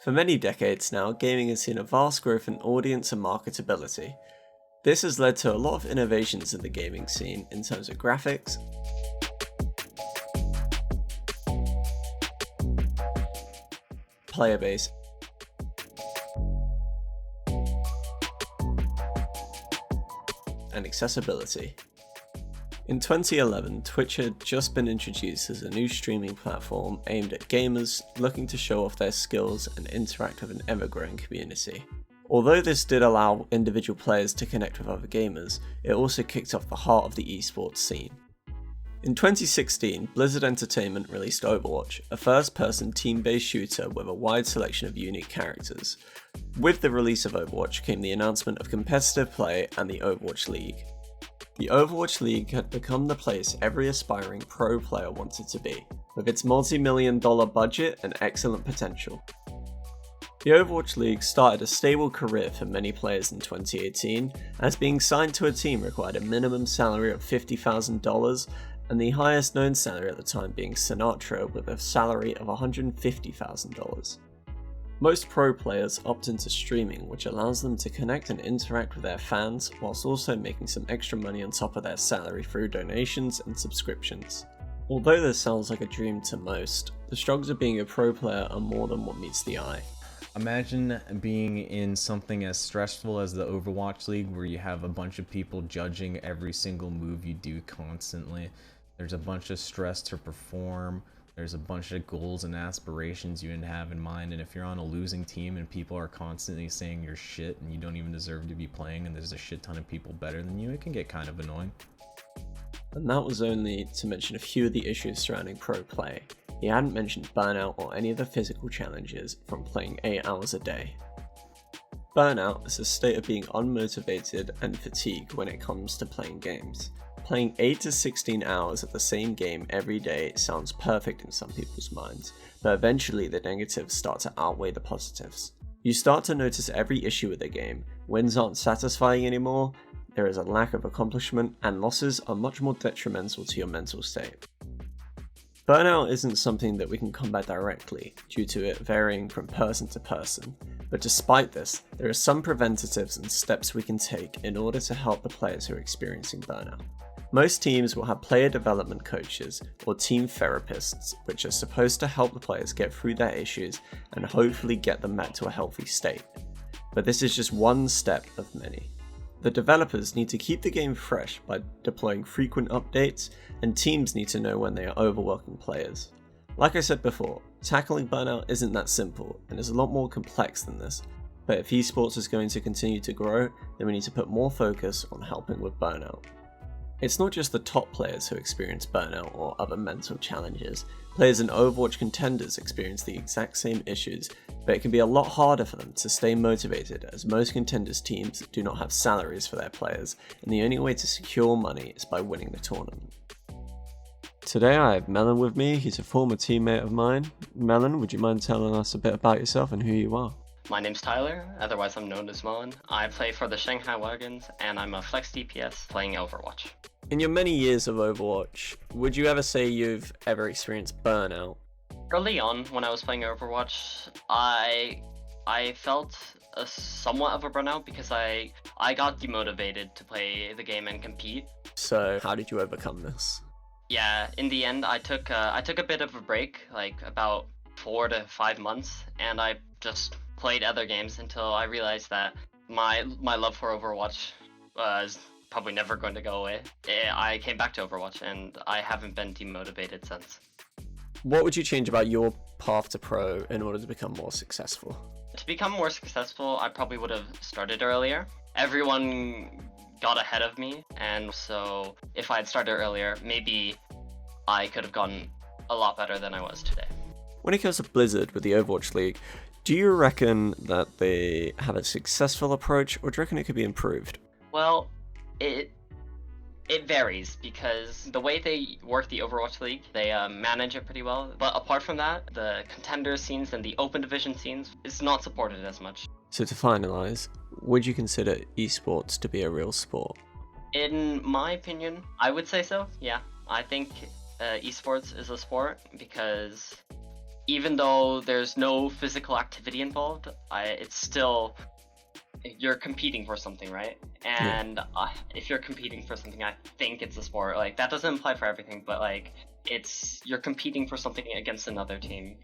For many decades now, gaming has seen a vast growth in audience and marketability. This has led to a lot of innovations in the gaming scene in terms of graphics, player base, and accessibility. In 2011, Twitch had just been introduced as a new streaming platform aimed at gamers looking to show off their skills and interact with an ever-growing community. Although this did allow individual players to connect with other gamers, it also kicked off the heart of the esports scene. In 2016, Blizzard Entertainment released Overwatch, a first-person team-based shooter with a wide selection of unique characters. With the release of Overwatch came the announcement of competitive play and the Overwatch League. The Overwatch League had become the place every aspiring pro player wanted to be, with its multi-million-dollar budget and excellent potential. The Overwatch League started a stable career for many players in 2018, as being signed to a team required a minimum salary of $50,000, and the highest known salary at the time being Sinatra with a salary of $150,000. Most pro players opt into streaming, which allows them to connect and interact with their fans, whilst also making some extra money on top of their salary through donations and subscriptions. Although this sounds like a dream to most, the struggles of being a pro player are more than what meets the eye. Imagine being in something as stressful as the Overwatch League, where you have a bunch of people judging every single move you do constantly. There's a bunch of stress to perform. There's a bunch of goals and aspirations you have in mind, and if you're on a losing team and people are constantly saying you're shit and you don't even deserve to be playing and there's a shit ton of people better than you, it can get kind of annoying. And that was only to mention a few of the issues surrounding pro play. He hadn't mentioned burnout or any of the physical challenges from playing 8 hours a day. Burnout is a state of being unmotivated and fatigued when it comes to playing games. Playing 8 to 16 hours of the same game every day sounds perfect in some people's minds, but eventually the negatives start to outweigh the positives. You start to notice every issue with the game. Wins aren't satisfying anymore, there is a lack of accomplishment, and losses are much more detrimental to your mental state. Burnout isn't something that we can combat directly, due to it varying from person to person, but despite this, there are some preventatives and steps we can take in order to help the players who are experiencing burnout. Most teams will have player development coaches or team therapists, which are supposed to help the players get through their issues and hopefully get them back to a healthy state. But this is just one step of many. The developers need to keep the game fresh by deploying frequent updates, and teams need to know when they are overworking players. Like I said before, tackling burnout isn't that simple and is a lot more complex than this, but if esports is going to continue to grow, then we need to put more focus on helping with burnout. It's not just the top players who experience burnout or other mental challenges. Players in Overwatch contenders experience the exact same issues, but it can be a lot harder for them to stay motivated as most contenders teams do not have salaries for their players, and the only way to secure money is by winning the tournament. Today I have Melon with me. He's a former teammate of mine. Melon, would you mind telling us a bit about yourself and who you are? My name's Tyler, otherwise I'm known as Melon. I play for the Shanghai Wagons, and I'm a flex DPS playing Overwatch. In your many years of Overwatch, would you ever say you've ever experienced burnout? Early on, when I was playing Overwatch, I felt somewhat of a burnout because I got demotivated to play the game and compete. So how did you overcome this? Yeah, in the end, I took a bit of a break, like about 4 to 5 months, and I just played other games until I realized that my love for Overwatch was probably never going to go away. I came back to Overwatch and I haven't been demotivated since. What would you change about your path to pro in order to become more successful? To become more successful, I probably would have started earlier. Everyone got ahead of me, and so if I had started earlier, maybe I could have gotten a lot better than I was today. When it comes to Blizzard with the Overwatch League, do you reckon that they have a successful approach, or do you reckon it could be improved? Well, it varies, because the way they work the Overwatch League, they manage it pretty well. But apart from that, the contender scenes and the open division scenes is not supported as much. So to finalise, would you consider esports to be a real sport? In my opinion, I would say so, yeah. I think esports is a sport because even though there's no physical activity involved, it's still, you're competing for something, right? And if you're competing for something, I think it's a sport. Like, that doesn't apply for everything, but like, you're competing for something against another team.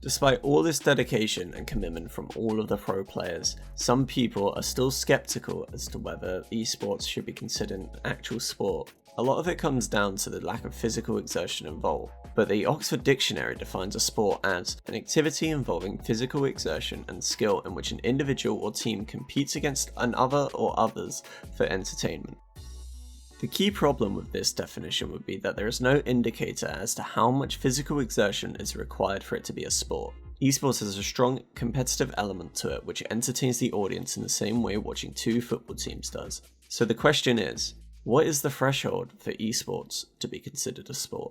Despite all this dedication and commitment from all of the pro players, some people are still skeptical as to whether esports should be considered an actual sport. A lot of it comes down to the lack of physical exertion involved, but the Oxford Dictionary defines a sport as an activity involving physical exertion and skill in which an individual or team competes against another or others for entertainment. The key problem with this definition would be that there is no indicator as to how much physical exertion is required for it to be a sport. Esports has a strong competitive element to it which entertains the audience in the same way watching two football teams does. So the question is, what is the threshold for esports to be considered a sport?